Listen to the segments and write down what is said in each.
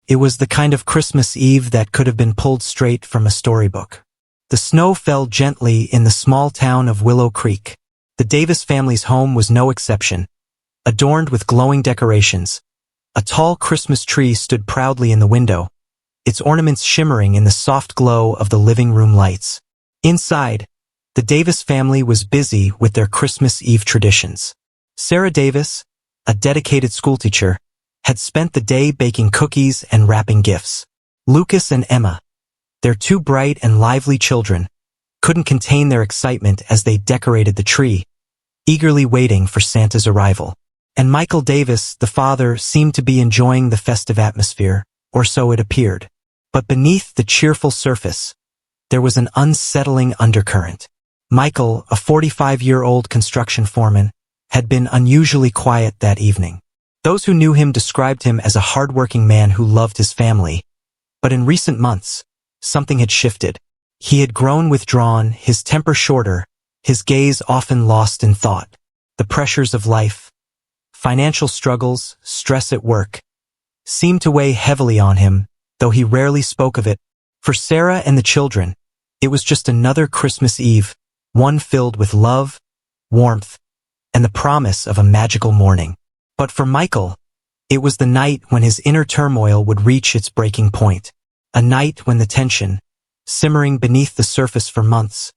It was the kind of Christmas Eve that could have been pulled straight from a storybook. The snow fell gently in the small town of Willow Creek. The Davis family's home was no exception. Adorned with glowing decorations, a tall Christmas tree stood proudly in the window, its ornaments shimmering in the soft glow of the living room lights. Inside, the Davis family was busy with their Christmas Eve traditions. Sarah Davis, a dedicated schoolteacher, had spent the day baking cookies and wrapping gifts. Lucas and Emma, their two bright and lively children, couldn't contain their excitement as they decorated the tree, eagerly waiting for Santa's arrival. And Michael Davis, the father, seemed to be enjoying the festive atmosphere, or so it appeared. But beneath the cheerful surface, there was an unsettling undercurrent. Michael, a 45-year-old construction foreman, had been unusually quiet that evening. Those who knew him described him as a hard-working man who loved his family. But in recent months, something had shifted. He had grown withdrawn, his temper shorter, his gaze often lost in thought. The pressures of life, financial struggles, stress at work, seemed to weigh heavily on him, though he rarely spoke of it. For Sarah and the children, it was just another Christmas Eve, one filled with love, warmth, and the promise of a magical morning. But for Michael, it was the night when his inner turmoil would reach its breaking point. A night when the tension, simmering beneath the surface for months,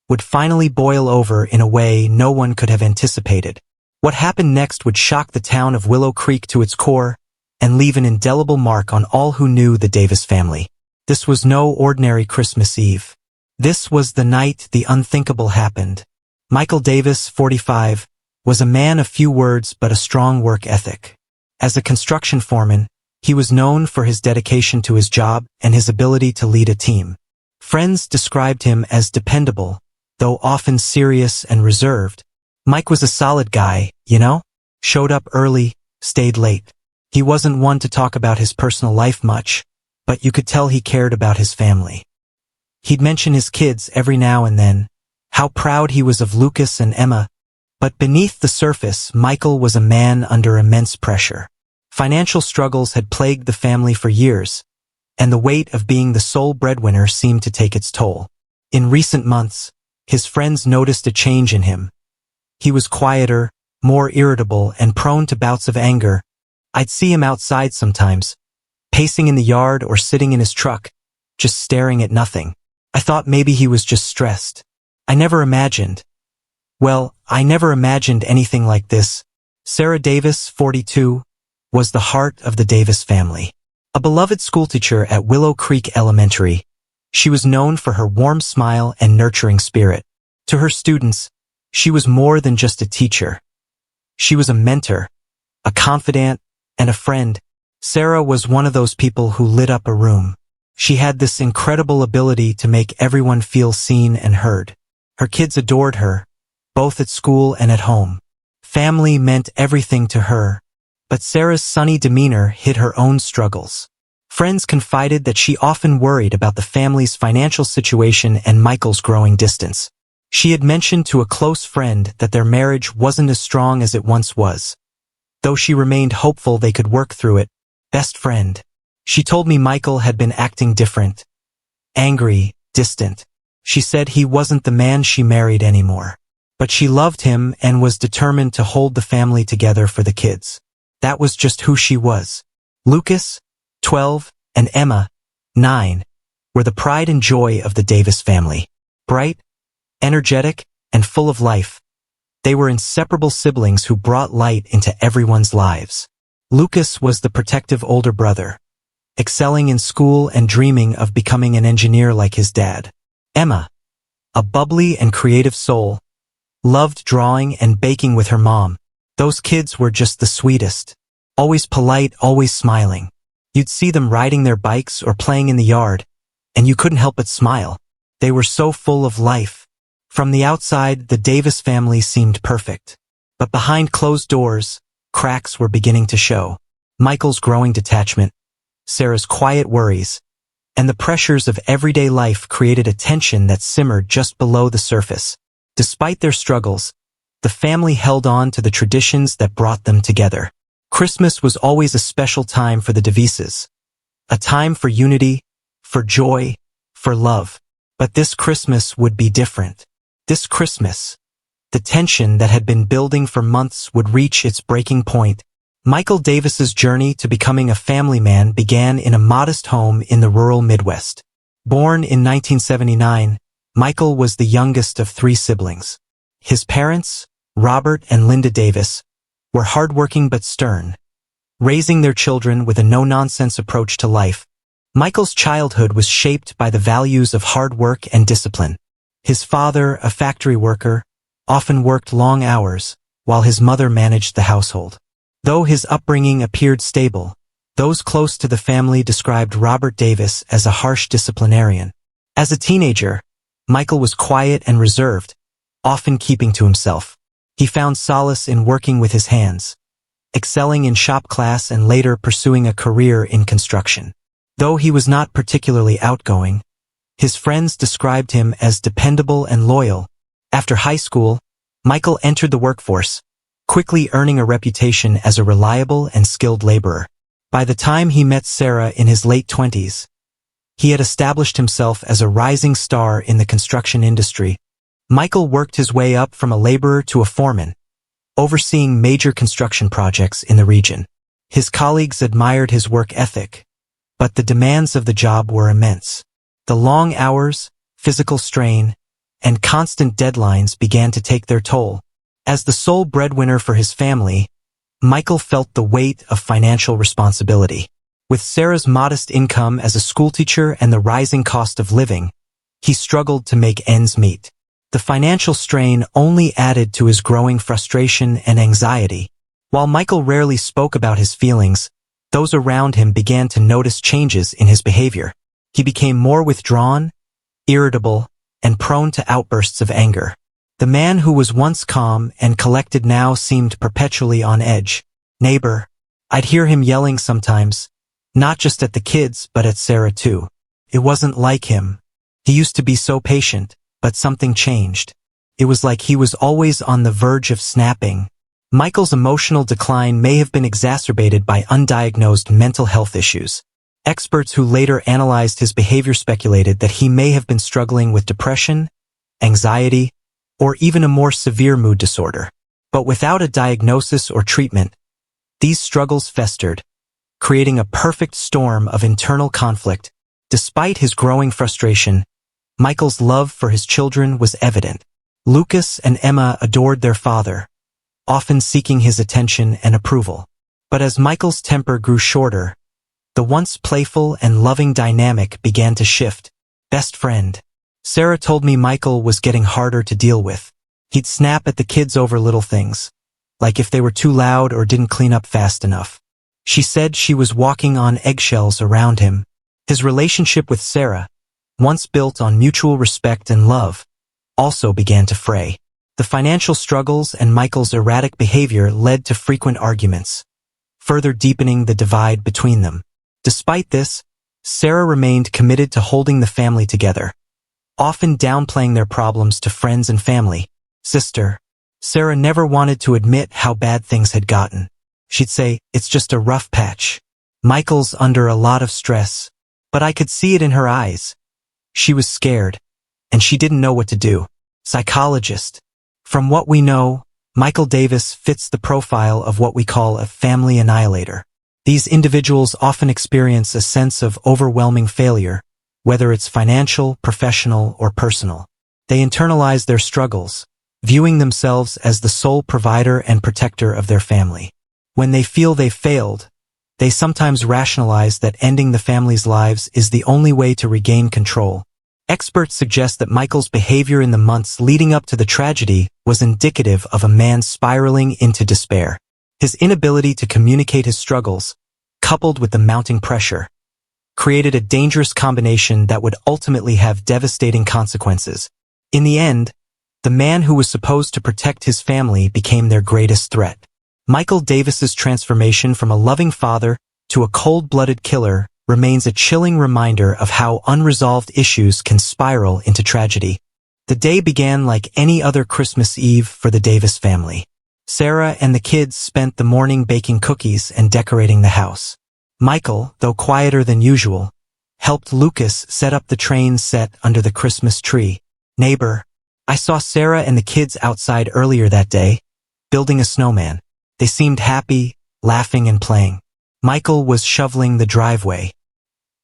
would finally boil over in a way no one could have anticipated. What happened next would shock the town of Willow Creek to its core and leave an indelible mark on all who knew the Davis family. This was no ordinary Christmas Eve. This was the night the unthinkable happened. Michael Davis, 45, was a man of few words but a strong work ethic. As a construction foreman, he was known for his dedication to his job and his ability to lead a team. Friends described him as dependable, though often serious and reserved. Mike was a solid guy, you know? Showed up early, stayed late. He wasn't one to talk about his personal life much, but you could tell he cared about his family. He'd mention his kids every now and then, how proud he was of Lucas and Emma. But beneath the surface, Michael was a man under immense pressure. Financial struggles had plagued the family for years, and the weight of being the sole breadwinner seemed to take its toll. In recent months, his friends noticed a change in him. He was quieter, more irritable, and prone to bouts of anger. I'd see him outside sometimes, pacing in the yard or sitting in his truck, just staring at nothing. I thought maybe he was just stressed. I never imagined anything like this. Sarah Davis, 42, was the heart of the Davis family. A beloved schoolteacher at Willow Creek Elementary, she was known for her warm smile and nurturing spirit. To her students, she was more than just a teacher. She was a mentor, a confidant, and a friend. Sarah was one of those people who lit up a room. She had this incredible ability to make everyone feel seen and heard. Her kids adored her, both at school and at home. Family meant everything to her, but Sarah's sunny demeanor hid her own struggles. Friends confided that she often worried about the family's financial situation and Michael's growing distance. She had mentioned to a close friend that their marriage wasn't as strong as it once was. Though she remained hopeful they could work through it. Best friend. She told me Michael had been acting different. Angry, distant. She said he wasn't the man she married anymore. But she loved him and was determined to hold the family together for the kids. That was just who she was. Lucas, 12, and Emma, 9, were the pride and joy of the Davis family. Bright, energetic, and full of life, they were inseparable siblings who brought light into everyone's lives. Lucas was the protective older brother, excelling in school and dreaming of becoming an engineer like his dad. Emma, a bubbly and creative soul, loved drawing and baking with her mom. Those kids were just the sweetest. Always polite, always smiling. You'd see them riding their bikes or playing in the yard, and you couldn't help but smile. They were so full of life. From the outside, the Davis family seemed perfect. But behind closed doors, cracks were beginning to show. Michael's growing detachment, Sarah's quiet worries, and the pressures of everyday life created a tension that simmered just below the surface. Despite their struggles, the family held on to the traditions that brought them together. Christmas was always a special time for the Davises, a time for unity, for joy, for love. But this Christmas would be different. This Christmas, the tension that had been building for months would reach its breaking point. Michael Davis's journey to becoming a family man began in a modest home in the rural Midwest. Born in 1979, Michael was the youngest of 3 siblings. His parents, Robert and Linda Davis, were hardworking but stern, raising their children with a no-nonsense approach to life. Michael's childhood was shaped by the values of hard work and discipline. His father, a factory worker, often worked long hours, while his mother managed the household. Though his upbringing appeared stable, those close to the family described Robert Davis as a harsh disciplinarian. As a teenager, Michael was quiet and reserved, often keeping to himself. He found solace in working with his hands, excelling in shop class and later pursuing a career in construction. Though he was not particularly outgoing, his friends described him as dependable and loyal. After high school, Michael entered the workforce, quickly earning a reputation as a reliable and skilled laborer. By the time he met Sarah in his late 20s, he had established himself as a rising star in the construction industry. Michael worked his way up from a laborer to a foreman, overseeing major construction projects in the region. His colleagues admired his work ethic, but the demands of the job were immense. The long hours, physical strain, and constant deadlines began to take their toll. As the sole breadwinner for his family, Michael felt the weight of financial responsibility. With Sarah's modest income as a schoolteacher and the rising cost of living, he struggled to make ends meet. The financial strain only added to his growing frustration and anxiety. While Michael rarely spoke about his feelings, those around him began to notice changes in his behavior. He became more withdrawn, irritable, and prone to outbursts of anger. The man who was once calm and collected now seemed perpetually on edge. "Neighbor," I'd hear him yelling sometimes, not just at the kids but at Sarah too. It wasn't like him. He used to be so patient, but something changed. It was like he was always on the verge of snapping. Michael's emotional decline may have been exacerbated by undiagnosed mental health issues. Experts who later analyzed his behavior speculated that he may have been struggling with depression, anxiety, or even a more severe mood disorder. But without a diagnosis or treatment, these struggles festered, creating a perfect storm of internal conflict. Despite his growing frustration, Michael's love for his children was evident. Lucas and Emma adored their father, often seeking his attention and approval. But as Michael's temper grew shorter, the once playful and loving dynamic began to shift. Best friend. Sarah told me Michael was getting harder to deal with. He'd snap at the kids over little things, like if they were too loud or didn't clean up fast enough. She said she was walking on eggshells around him. His relationship with Sarah, once built on mutual respect and love, also began to fray. The financial struggles and Michael's erratic behavior led to frequent arguments, further deepening the divide between them. Despite this, Sarah remained committed to holding the family together, often downplaying their problems to friends and family. Sister. Sarah never wanted to admit how bad things had gotten. She'd say, "It's just a rough patch. Michael's under a lot of stress." But I could see it in her eyes. She was scared, and she didn't know what to do. Psychologist. From what we know, Michael Davis fits the profile of what we call a family annihilator. These individuals often experience a sense of overwhelming failure, whether it's financial, professional, or personal. They internalize their struggles, viewing themselves as the sole provider and protector of their family. When they feel they've failed, they sometimes rationalize that ending the family's lives is the only way to regain control. Experts suggest that Michael's behavior in the months leading up to the tragedy was indicative of a man spiraling into despair. His inability to communicate his struggles, coupled with the mounting pressure, created a dangerous combination that would ultimately have devastating consequences. In the end, the man who was supposed to protect his family became their greatest threat. Michael Davis's transformation from a loving father to a cold-blooded killer remains a chilling reminder of how unresolved issues can spiral into tragedy. The day began like any other Christmas Eve for the Davis family. Sarah and the kids spent the morning baking cookies and decorating the house. Michael, though quieter than usual, helped Lucas set up the train set under the Christmas tree. Neighbor, I saw Sarah and the kids outside earlier that day, building a snowman. They seemed happy, laughing and playing. Michael was shoveling the driveway.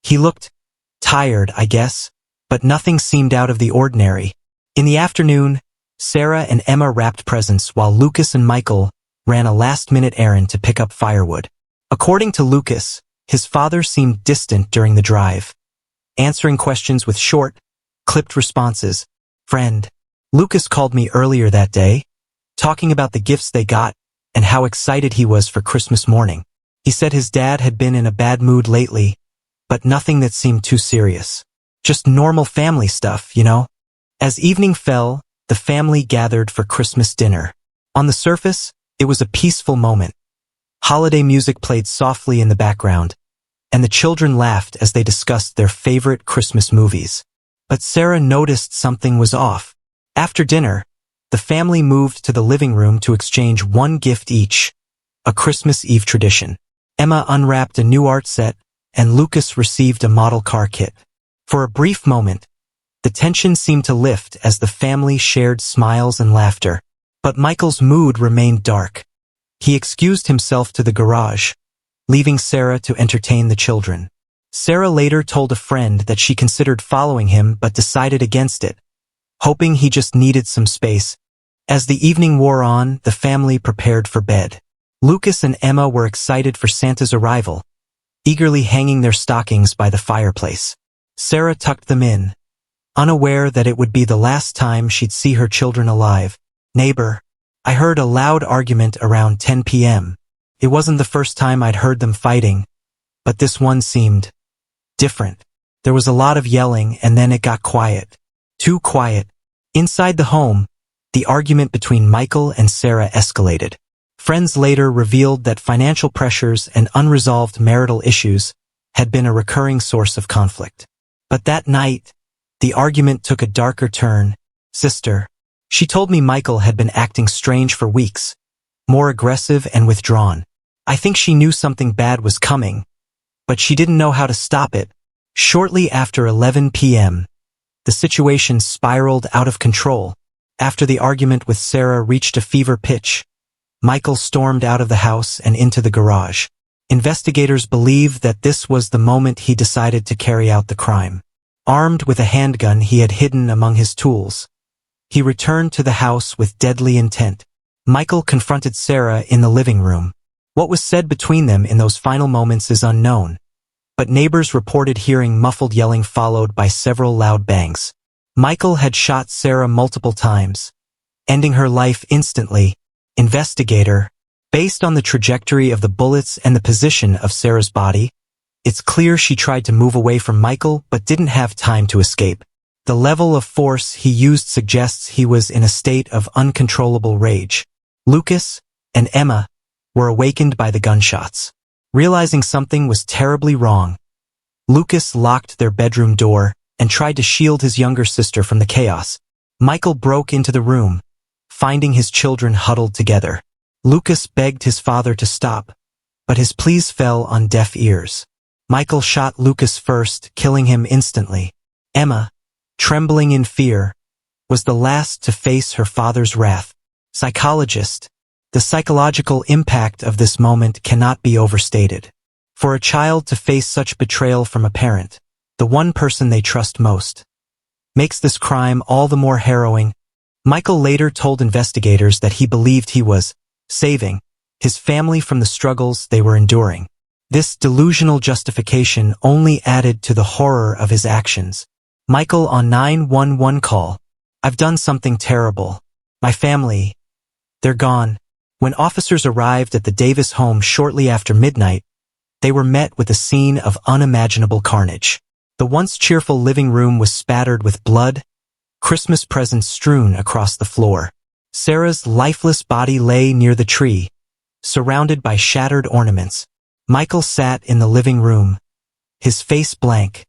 He looked tired, I guess, but nothing seemed out of the ordinary. In the afternoon, Sarah and Emma wrapped presents while Lucas and Michael ran a last-minute errand to pick up firewood. According to Lucas, his father seemed distant during the drive, answering questions with short, clipped responses. Friend, Lucas called me earlier that day, talking about the gifts they got and how excited he was for Christmas morning. He said his dad had been in a bad mood lately, but nothing that seemed too serious. Just normal family stuff, you know? As evening fell, the family gathered for Christmas dinner. On the surface, it was a peaceful moment. Holiday music played softly in the background, and the children laughed as they discussed their favorite Christmas movies. But Sarah noticed something was off. After dinner, the family moved to the living room to exchange one gift each, a Christmas Eve tradition. Emma unwrapped a new art set, and Lucas received a model car kit. For a brief moment, the tension seemed to lift as the family shared smiles and laughter. But Michael's mood remained dark. He excused himself to the garage, leaving Sarah to entertain the children. Sarah later told a friend that she considered following him but decided against it, hoping he just needed some space. As the evening wore on, the family prepared for bed. Lucas and Emma were excited for Santa's arrival, eagerly hanging their stockings by the fireplace. Sarah tucked them in, unaware that it would be the last time she'd see her children alive. Neighbor, I heard a loud argument around 10 p.m. It wasn't the first time I'd heard them fighting, but this one seemed different. There was a lot of yelling and then it got quiet. Too quiet. Inside the home, the argument between Michael and Sarah escalated. Friends later revealed that financial pressures and unresolved marital issues had been a recurring source of conflict. But that night, the argument took a darker turn. Sister, she told me Michael had been acting strange for weeks, more aggressive and withdrawn. I think she knew something bad was coming, but she didn't know how to stop it. Shortly after 11 p.m., the situation spiraled out of control. After the argument with Sarah reached a fever pitch, Michael stormed out of the house and into the garage. Investigators believe that this was the moment he decided to carry out the crime. Armed with a handgun he had hidden among his tools, he returned to the house with deadly intent. Michael confronted Sarah in the living room. What was said between them in those final moments is unknown, but neighbors reported hearing muffled yelling followed by several loud bangs. Michael had shot Sarah multiple times, ending her life instantly. Investigator, based on the trajectory of the bullets and the position of Sarah's body, it's clear she tried to move away from Michael but didn't have time to escape. The level of force he used suggests he was in a state of uncontrollable rage. Lucas and Emma were awakened by the gunshots. Realizing something was terribly wrong, Lucas locked their bedroom door and tried to shield his younger sister from the chaos. Michael broke into the room, finding his children huddled together. Lucas begged his father to stop, but his pleas fell on deaf ears. Michael shot Lucas first, killing him instantly. Emma, trembling in fear, was the last to face her father's wrath. Psychologist, the psychological impact of this moment cannot be overstated. For a child to face such betrayal from a parent, the one person they trust most, makes this crime all the more harrowing. Michael later told investigators that he believed he was saving his family from the struggles they were enduring. This delusional justification only added to the horror of his actions. Michael on 911 call. I've done something terrible. My family, they're gone. When officers arrived at the Davis home shortly after midnight, they were met with a scene of unimaginable carnage. The once cheerful living room was spattered with blood, Christmas presents strewn across the floor. Sarah's lifeless body lay near the tree, surrounded by shattered ornaments. Michael sat in the living room, his face blank,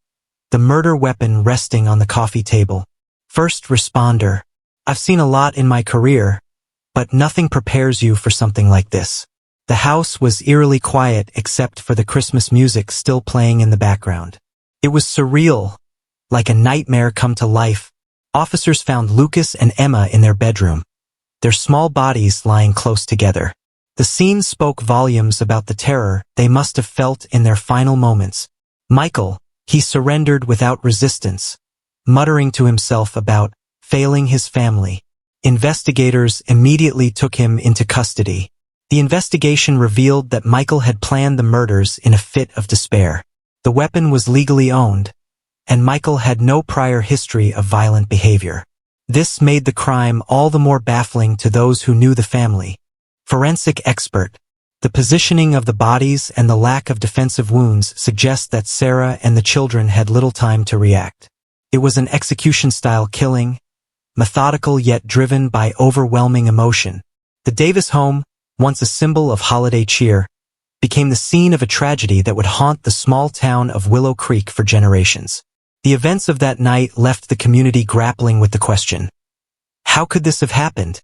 the murder weapon resting on the coffee table. First responder. I've seen a lot in my career, but nothing prepares you for something like this. The house was eerily quiet except for the Christmas music still playing in the background. It was surreal, like a nightmare come to life. Officers found Lucas and Emma in their bedroom, their small bodies lying close together. The scene spoke volumes about the terror they must have felt in their final moments. Michael, he surrendered without resistance, muttering to himself about failing his family. Investigators immediately took him into custody. The investigation revealed that Michael had planned the murders in a fit of despair. The weapon was legally owned, and Michael had no prior history of violent behavior. This made the crime all the more baffling to those who knew the family. Forensic expert. The positioning of the bodies and the lack of defensive wounds suggest that Sarah and the children had little time to react. It was an execution-style killing, methodical yet driven by overwhelming emotion. The Davis home, once a symbol of holiday cheer, became the scene of a tragedy that would haunt the small town of Willow Creek for generations. The events of that night left the community grappling with the question, how could this have happened?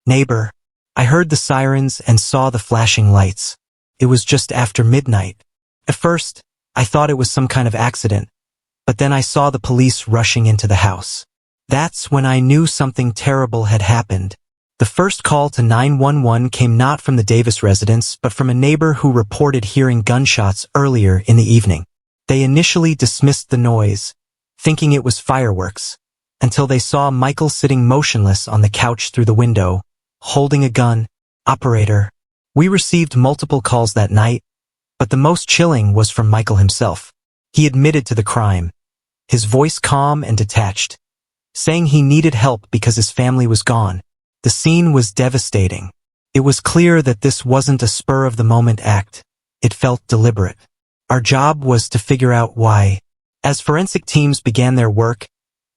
Neighbor, I heard the sirens and saw the flashing lights. It was just after midnight. At first, I thought it was some kind of accident, but then I saw the police rushing into the house. That's when I knew something terrible had happened. The first call to 911 came not from the Davis residence, but from a neighbor who reported hearing gunshots earlier in the evening. They initially dismissed the noise, thinking it was fireworks, until they saw Michael sitting motionless on the couch through the window, holding a gun. Operator. We received multiple calls that night, but the most chilling was from Michael himself. He admitted to the crime, his voice calm and detached, saying he needed help because his family was gone. The scene was devastating. It was clear that this wasn't a spur-of-the-moment act. It felt deliberate. Our job was to figure out why. As forensic teams began their work,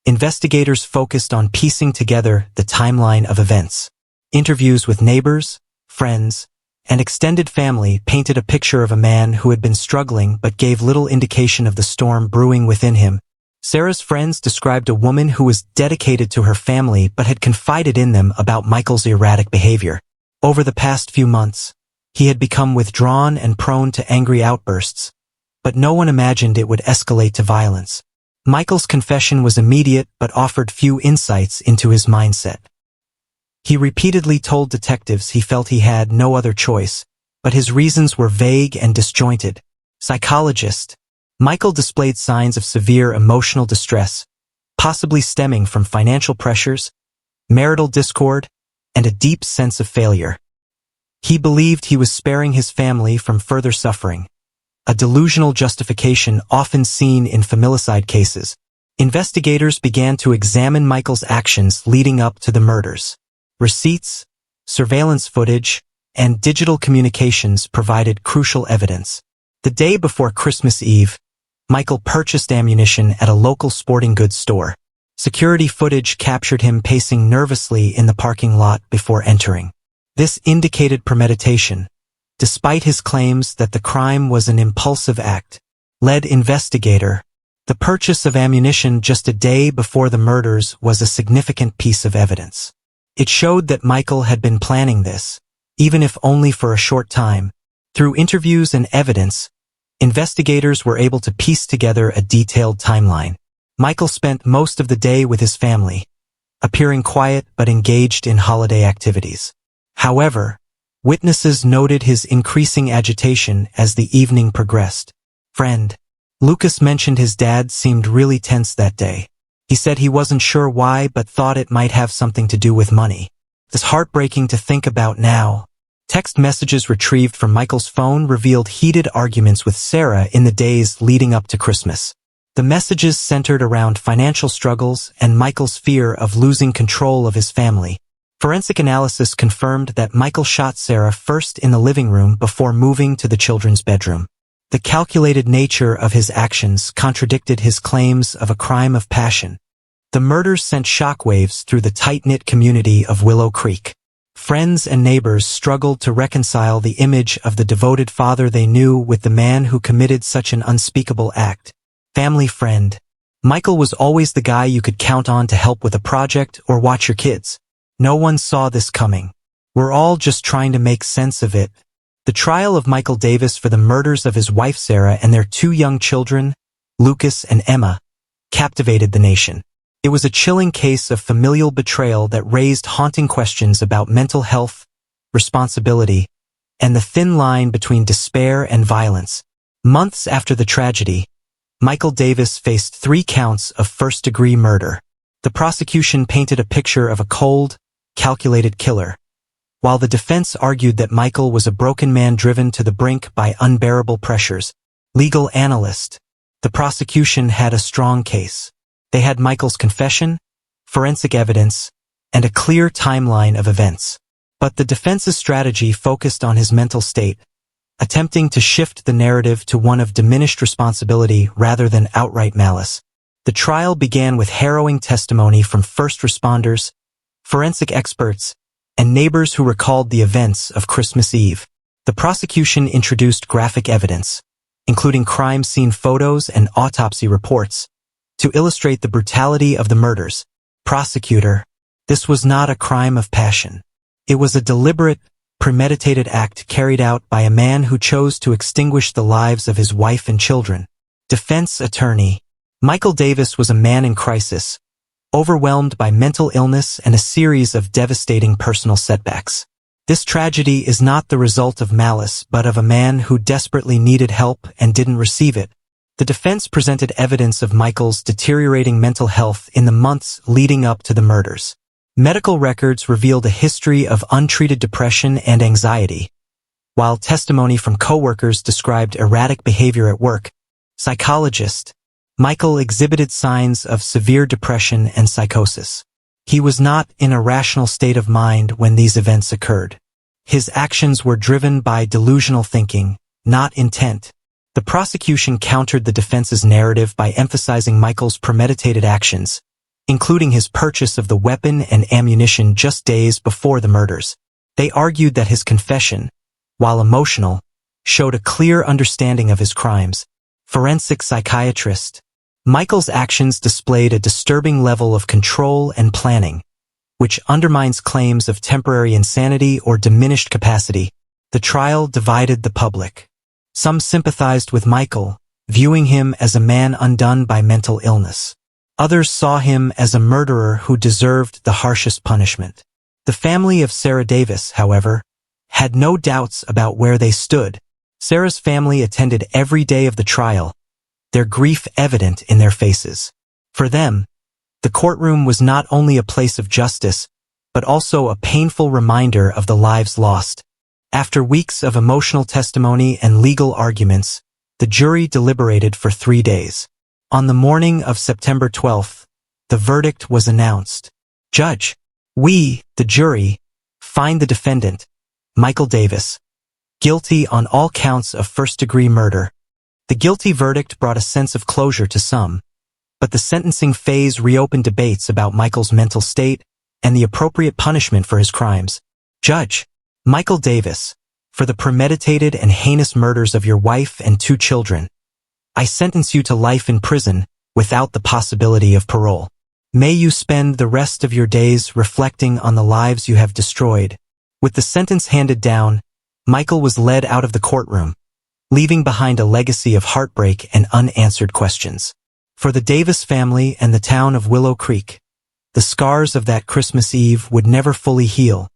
investigators focused on piecing together the timeline of events. Interviews with neighbors, friends, and extended family painted a picture of a man who had been struggling but gave little indication of the storm brewing within him. Sarah's friends described a woman who was dedicated to her family but had confided in them about Michael's erratic behavior. Over the past few months, he had become withdrawn and prone to angry outbursts, but no one imagined it would escalate to violence. Michael's confession was immediate but offered few insights into his mindset. He repeatedly told detectives he felt he had no other choice, but his reasons were vague and disjointed. Psychologist. Michael displayed signs of severe emotional distress, possibly stemming from financial pressures, marital discord, and a deep sense of failure. He believed he was sparing his family from further suffering, a delusional justification often seen in familicide cases. Investigators began to examine Michael's actions leading up to the murders. Receipts, surveillance footage, and digital communications provided crucial evidence. The day before Christmas Eve, Michael purchased ammunition at a local sporting goods store. Security footage captured him pacing nervously in the parking lot before entering. This indicated premeditation, despite his claims that the crime was an impulsive act. Lead investigator. The purchase of ammunition just a day before the murders was a significant piece of evidence. It showed that Michael had been planning this, even if only for a short time. Through interviews and evidence, investigators were able to piece together a detailed timeline. Michael spent most of the day with his family, appearing quiet but engaged in holiday activities. However, witnesses noted his increasing agitation as the evening progressed. Friend. Lucas mentioned his dad seemed really tense that day. He said he wasn't sure why but thought it might have something to do with money. It's heartbreaking to think about now. Text messages retrieved from Michael's phone revealed heated arguments with Sarah in the days leading up to Christmas. The messages centered around financial struggles and Michael's fear of losing control of his family. Forensic analysis confirmed that Michael shot Sarah first in the living room before moving to the children's bedroom. The calculated nature of his actions contradicted his claims of a crime of passion. The murders sent shockwaves through the tight-knit community of Willow Creek. Friends and neighbors struggled to reconcile the image of the devoted father they knew with the man who committed such an unspeakable act. Family friend. Michael was always the guy you could count on to help with a project or watch your kids. No one saw this coming. We're all just trying to make sense of it, The trial of Michael Davis for the murders of his wife Sarah and their two young children, Lucas and Emma, captivated the nation. It was a chilling case of familial betrayal that raised haunting questions about mental health, responsibility, and the thin line between despair and violence. Months after the tragedy, Michael Davis faced 3 counts of first-degree murder. The prosecution painted a picture of a cold, calculated killer, while the defense argued that Michael was a broken man driven to the brink by unbearable pressures. Legal analyst. The prosecution had a strong case. They had Michael's confession, forensic evidence, and a clear timeline of events. But the defense's strategy focused on his mental state, attempting to shift the narrative to one of diminished responsibility rather than outright malice. The trial began with harrowing testimony from first responders, forensic experts, and neighbors who recalled the events of Christmas Eve. The prosecution introduced graphic evidence, including crime scene photos and autopsy reports, to illustrate the brutality of the murders. Prosecutor, this was not a crime of passion. It was a deliberate, premeditated act carried out by a man who chose to extinguish the lives of his wife and children. Defense attorney, Michael Davis was a man in crisis, overwhelmed by mental illness and a series of devastating personal setbacks. This tragedy is not the result of malice but of a man who desperately needed help and didn't receive it. The defense presented evidence of Michael's deteriorating mental health in the months leading up to the murders. Medical records revealed a history of untreated depression and anxiety, while testimony from coworkers described erratic behavior at work. Psychologist, Michael exhibited signs of severe depression and psychosis. He was not in a rational state of mind when these events occurred. His actions were driven by delusional thinking, not intent. The prosecution countered the defense's narrative by emphasizing Michael's premeditated actions, including his purchase of the weapon and ammunition just days before the murders. They argued that his confession, while emotional, showed a clear understanding of his crimes. Forensic psychiatrist, Michael's actions displayed a disturbing level of control and planning, which undermines claims of temporary insanity or diminished capacity. The trial divided the public. Some sympathized with Michael, viewing him as a man undone by mental illness. Others saw him as a murderer who deserved the harshest punishment. The family of Sarah Davis, however, had no doubts about where they stood. Sarah's family attended every day of the trial, their grief evident in their faces. For them, the courtroom was not only a place of justice, but also a painful reminder of the lives lost. After weeks of emotional testimony and legal arguments, the jury deliberated for 3 days. On the morning of September 12th, the verdict was announced. Judge, we, the jury, find the defendant, Michael Davis, guilty on all counts of first-degree murder. The guilty verdict brought a sense of closure to some, but the sentencing phase reopened debates about Michael's mental state and the appropriate punishment for his crimes. Judge, Michael Davis, for the premeditated and heinous murders of your wife and 2 children, I sentence you to life in prison without the possibility of parole. May you spend the rest of your days reflecting on the lives you have destroyed. With the sentence handed down, Michael was led out of the courtroom, leaving behind a legacy of heartbreak and unanswered questions. For the Davis family and the town of Willow Creek, the scars of that Christmas Eve would never fully heal.